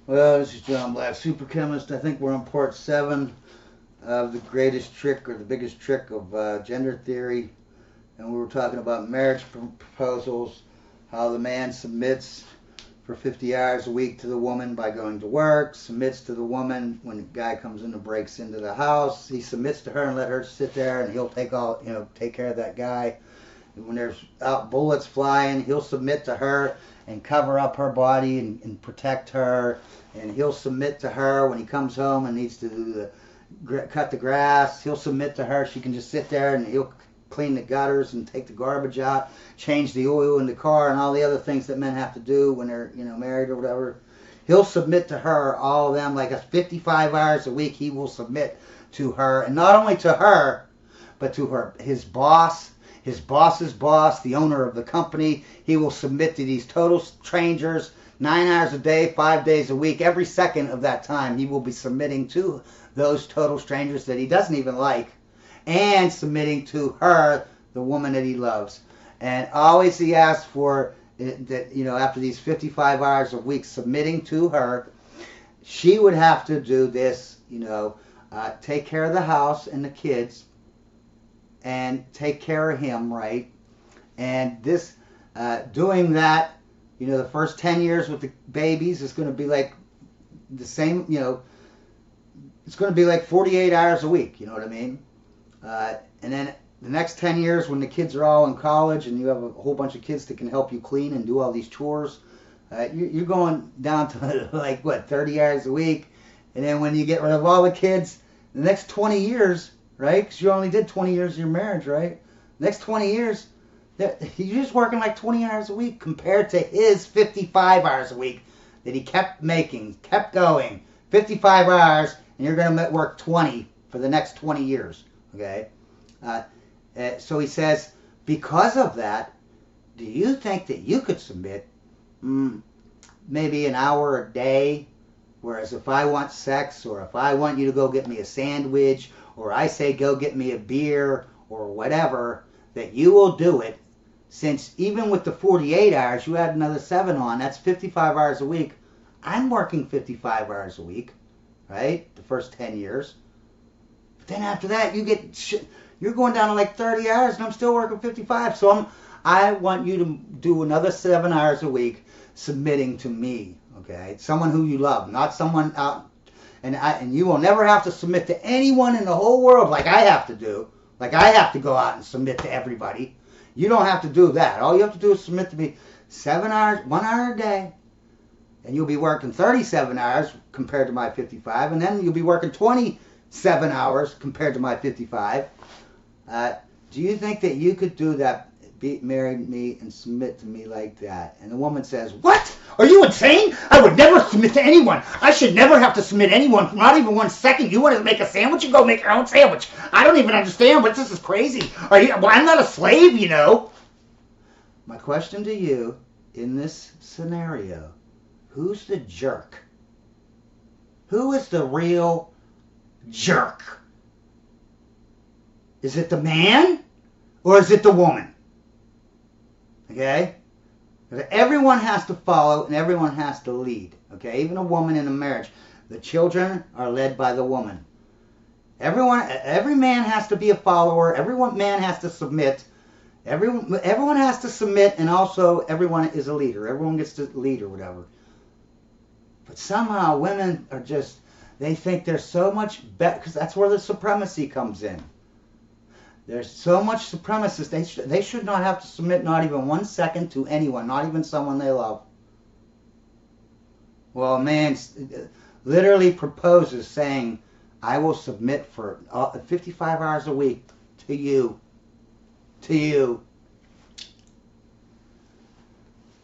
Well, this is John Black, Super Chemist. I think we're on part 7 of the greatest trick or the biggest trick of gender theory. And we were talking about marriage proposals, how the man submits for 50 hours a week to the woman by going to work, submits to the woman when the guy comes in and breaks into the house. He submits to her and let her sit there, and he'll take care of that guy. And when there's out bullets flying, he'll submit to her and cover up her body and protect her. And he'll submit to her when he comes home and needs to do cut the grass. He'll submit to her. She can just sit there and he'll clean the gutters and take the garbage out, change the oil in the car, and all the other things that men have to do when they're married or whatever. He'll submit to her, all of them, like 55 hours a week. He will submit to her, and not only to her, but to his boss, his boss's boss, the owner of the company. He will submit to these total strangers 9 hours a day, 5 days a week. Every second of that time, he will be submitting to those total strangers that he doesn't even like, and submitting to her, the woman that he loves. And always he asks for that, after these 55 hours a week submitting to her, she would have to do this, take care of the house and the kids, and take care of him, right? And this, doing that, the first 10 years with the babies is going to be like the same, it's going to be like 48 hours a week, you know what I mean? And then the next 10 years when the kids are all in college and you have a whole bunch of kids that can help you clean and do all these chores, you're going down to like, 30 hours a week. And then when you get rid of all the kids, the next 20 years, right? Because you only did 20 years of your marriage, right? Next 20 years, you're just working like 20 hours a week compared to his 55 hours a week that he kept making, kept going. 55 hours, and you're going to work 20 for the next 20 years, okay? So he says, because of that, do you think that you could submit maybe an hour a day? Whereas if I want sex, or if I want you to go get me a sandwich, or I say go get me a beer, or whatever, that you will do it, since even with the 48 hours, you add another 7 on, that's 55 hours a week. I'm working 55 hours a week, right? The first 10 years. But then after that, you're going down to like 30 hours, and I'm still working 55. So I want you to do another 7 hours a week submitting to me, okay? Someone who you love, not someone out. And you will never have to submit to anyone in the whole world like I have to do. Like I have to go out and submit to everybody. You don't have to do that. All you have to do is submit to me 7 hours, 1 hour a day. And you'll be working 37 hours compared to my 55. And then you'll be working 27 hours compared to my 55. Do you think that you could do that, marry me and submit to me like that? And the woman says, what? Are you insane? I would never submit to anyone. I should never have to submit to anyone, not even 1 second. You want to make a sandwich? You go make your own sandwich. I don't even understand, but this is crazy. Well, I'm not a slave, My question to you, in this scenario, who's the jerk? Who is the real jerk? Is it the man or is it the woman? Okay? Everyone has to follow and everyone has to lead. Okay? Even a woman in a marriage. The children are led by the woman. Every man has to be a follower. Every man has to submit. Everyone has to submit, and also everyone is a leader. Everyone gets to lead or whatever. But somehow women are just, they think they're so much better, because that's where the supremacy comes in. There's so much supremacists. They should not have to submit not even 1 second to anyone, not even someone they love. Well, a man literally proposes saying, I will submit for 55 hours a week to you. To you.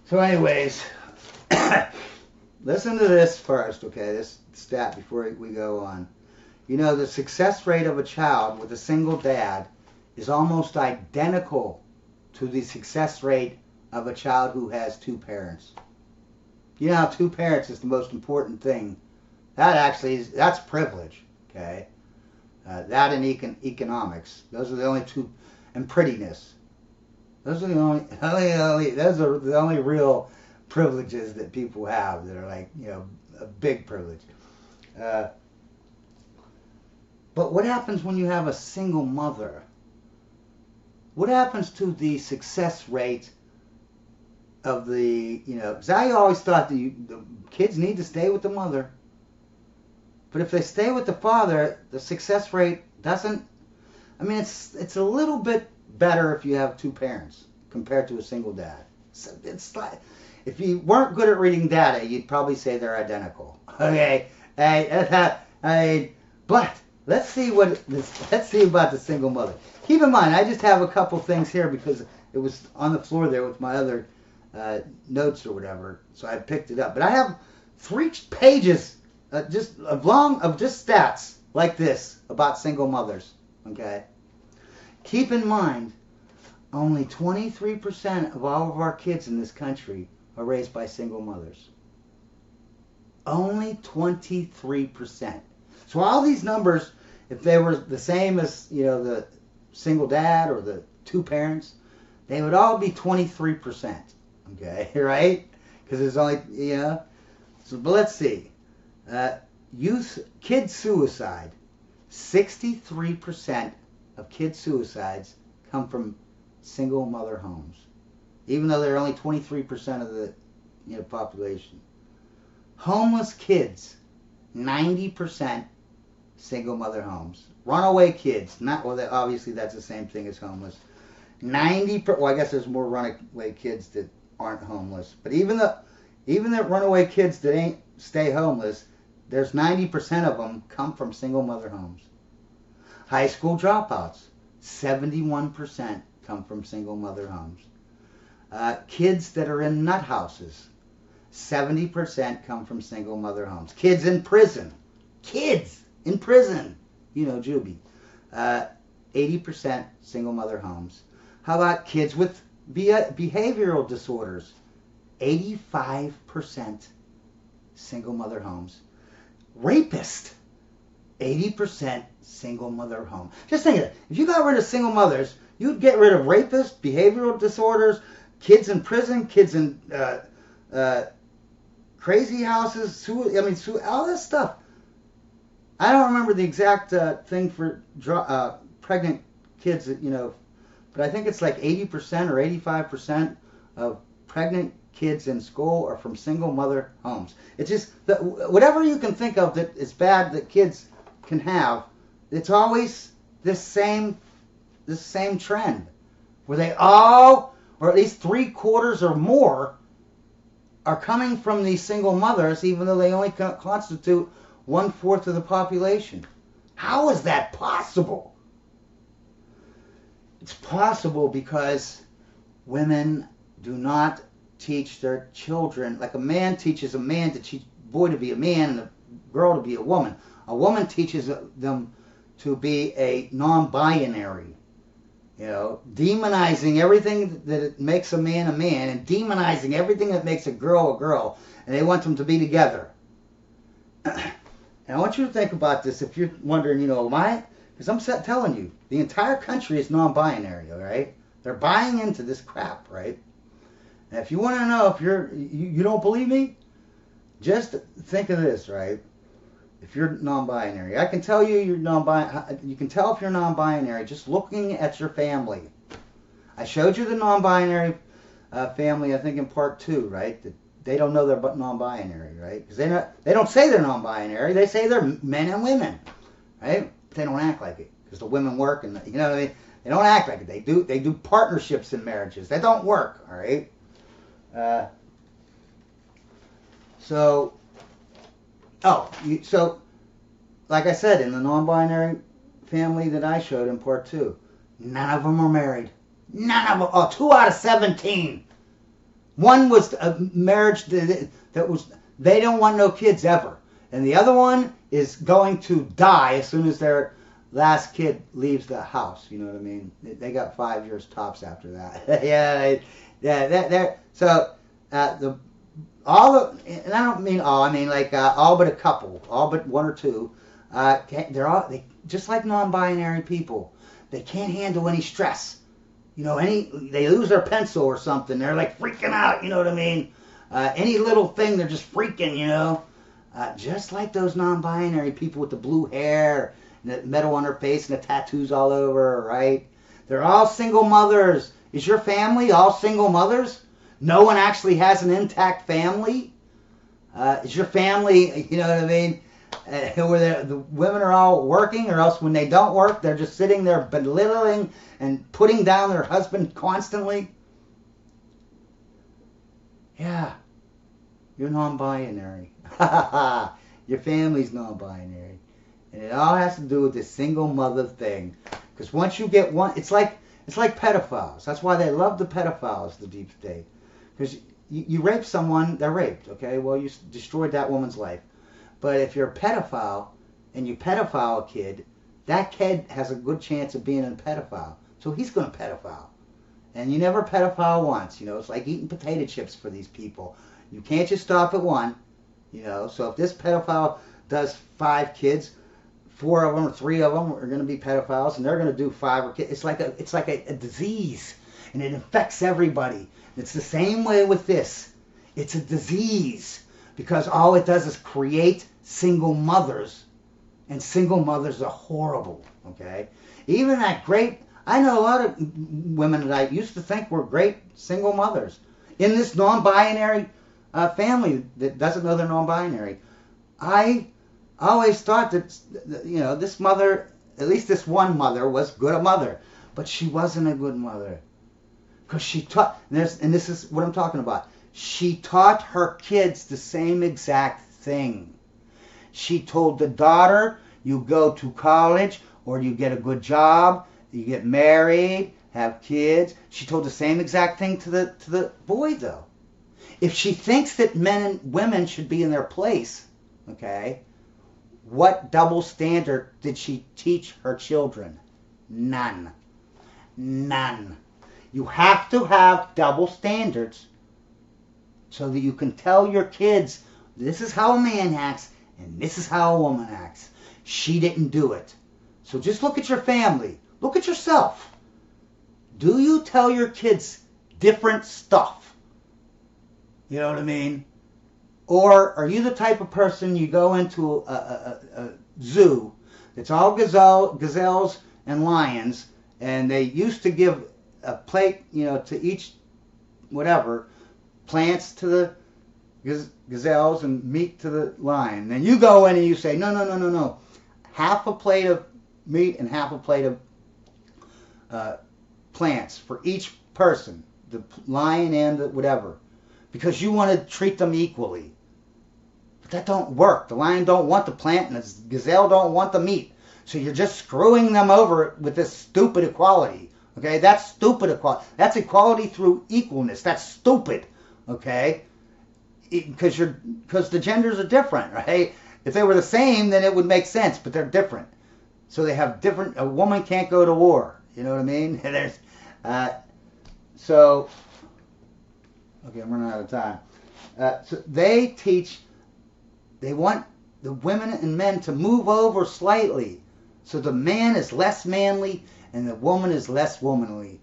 So anyways, listen to this first, okay? This stat before we go on. The success rate of a child with a single dad is almost identical to the success rate of a child who has 2 parents. 2 parents is the most important thing. That's privilege, okay? That and economics. Those are the only 2, and prettiness. Those are the only real privileges that people have that are like, a big privilege. Uh, but what happens when you have a single mother? What happens to the success rate of the, because I always thought the kids need to stay with the mother. But if they stay with the father, the success rate doesn't, it's a little bit better if you have two parents compared to a single dad. It's like, if you weren't good at reading data, you'd probably say they're identical. Okay, but let's see about the single mother. Keep in mind, I just have a couple things here because it was on the floor there with my other notes or whatever, so I picked it up. But I have 3 pages just stats like this about single mothers. Okay, keep in mind, only 23% of all of our kids in this country are raised by single mothers. Only 23%. So all these numbers, if they were the same as, the single dad or the 2 parents, they would all be 23%. Okay, right? Because there's only, So, but let's see. Kid suicide. 63% of kid suicides come from single mother homes, even though they're only 23% of the population. Homeless kids, 90% single mother homes. Runaway kids, obviously that's the same thing as homeless. I guess there's more runaway kids that aren't homeless, but even the runaway kids that ain't stay homeless, there's 90% of them come from single mother homes. High school dropouts, 71% come from single mother homes. Kids that are in nut houses, 70% come from single mother homes. Kids in prison, Juby, 80% single mother homes. How about kids with behavioral disorders? 85% single mother homes. Rapist, 80% single mother home. Just think of it. If you got rid of single mothers, you'd get rid of rapists, behavioral disorders, kids in prison, kids in crazy houses, all this stuff. I don't remember the exact thing for pregnant kids, but I think it's like 80% or 85% of pregnant kids in school are from single mother homes. It's just that whatever you can think of that is bad that kids can have, it's always this same trend where they all, or at least 3/4 or more, are coming from these single mothers, even though they only constitute 1/4 of the population. How is that possible? It's possible because women do not teach their children, like a man teaches a man to teach a boy to be a man and a girl to be a woman. A woman teaches them to be a non-binary, demonizing everything that makes a man and demonizing everything that makes a girl, and they want them to be together. And I want you to think about this if you're wondering, why? Because I'm telling you, the entire country is non-binary, all right? They're buying into this crap, right? And if you want to know if you don't believe me, just think of this, right? If you're non-binary, I can tell you you're non-binary. You can tell if you're non-binary just looking at your family. I showed you the non-binary family, I think, in part 2, right? They don't know they're non-binary, right? Because they don't say they're non-binary. They say they're men and women, right? They don't act like it because the women work, and you know what I mean. They don't act like it. They do partnerships in marriages. They don't work, all right? So like I said, in the non-binary family that I showed in part 2, none of them are married. None of them. Oh, 2 out of 17. One was a marriage that was, they don't want no kids ever. And the other one is going to die as soon as their last kid leaves the house. You know what I mean? They got 5 years tops after that. And I don't mean all, I mean like all but a couple, all but 1 or 2. They just like non-binary people. They can't handle any stress. They lose their pencil or something, they're like freaking out, you know what I mean? Any little thing, they're just freaking, just like those non-binary people with the blue hair and the metal on their face and the tattoos all over, right? They're all single mothers. Is your family all single mothers? No one actually has an intact family? Is your family, you know what I mean, where the women are all working, or else when they don't work, they're just sitting there belittling and putting down their husband constantly? Yeah, you're non-binary. Your family's non-binary. And it all has to do with this single mother thing. Because once you get one, it's like pedophiles. That's why they love the pedophiles, the deep state. Because you rape someone, they're raped, okay? Well, you destroyed that woman's life. But if you're a pedophile and you pedophile a kid, that kid has a good chance of being a pedophile. So he's going to pedophile. And you never pedophile once, you know. It's like eating potato chips for these people. You can't just stop at one, you know. So if this pedophile does 5 kids, 4 of them or 3 of them are going to be pedophiles, and they're going to do 5 or kids. It's like a disease, and it infects everybody. It's the same way with this. It's a disease because all it does is create single mothers, and single mothers are horrible. Okay, even that great. I know a lot of women that I used to think were great single mothers in this non-binary family that doesn't know they're non-binary. I always thought that, you know, this mother, at least this one mother, was good a mother, but she wasn't a good mother because she taught. And this is what I'm talking about. She taught her kids the same exact thing. She told the daughter, "You go to college, or you get a good job." You get married, have kids. She told the same exact thing to the boy, though. If she thinks that men and women should be in their place, okay, what double standard did she teach her children? None. None. You have to have double standards so that you can tell your kids, this is how a man acts and this is how a woman acts. She didn't do it. So just look at your family. Look at yourself. Do you tell your kids different stuff? You know what I mean? Or are you the type of person you go into a zoo that's all gazelles and lions, and they used to give a plate, you know, to each whatever, plants to the gazelles and meat to the lion. Then you go in and you say, no. Half a plate of meat and half a plate of plants for each person, the lion and the whatever, because you want to treat them equally. But that don't work. The lion don't want the plant and the gazelle don't want the meat. So you're just screwing them over with this stupid equality. Okay, that's stupid equality. That's equality through equalness. That's stupid. Okay, because the genders are different, right? If they were the same, then it would make sense, but they're different. So they have different. A woman can't go to war. You know what I mean? There's, so, okay, I'm running out of time. So they teach, they want the women and men to move over slightly. So the man is less manly and the woman is less womanly.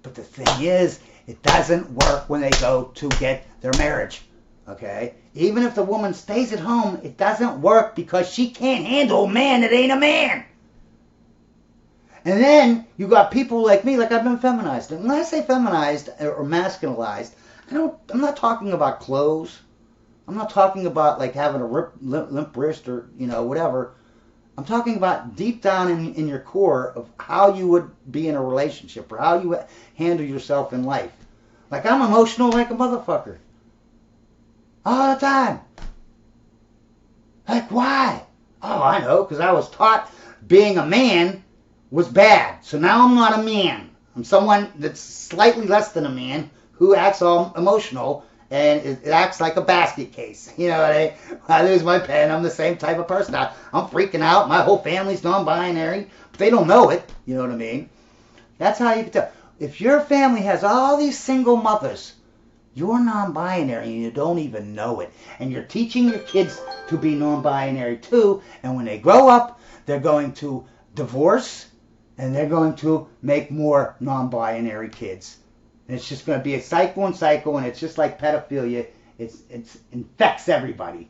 But the thing is, it doesn't work when they go to get their marriage. Okay? Even if the woman stays at home, it doesn't work because she can't handle a man that ain't a man. And then you got people like me, like I've been feminized. And when I say feminized or masculinized, I'm not talking about clothes. I'm not talking about like having a limp wrist or, you know, whatever. I'm talking about deep down in your core of how you would be in a relationship or how you would handle yourself in life. Like I'm emotional like a motherfucker. All the time. Like why? Oh, I know, because I was taught being a man was bad. So now I'm not a man. I'm someone that's slightly less than a man who acts all emotional and it acts like a basket case. You know what I mean? When I lose my pen, I'm the same type of person. I'm freaking out. My whole family's non-binary, but they don't know it. You know what I mean? That's how you can tell. If your family has all these single mothers, you're non-binary and you don't even know it. And you're teaching your kids to be non-binary too. And when they grow up, they're going to divorce. And they're going to make more non-binary kids. And it's just going to be a cycle and cycle, and it's just like pedophilia. It infects everybody.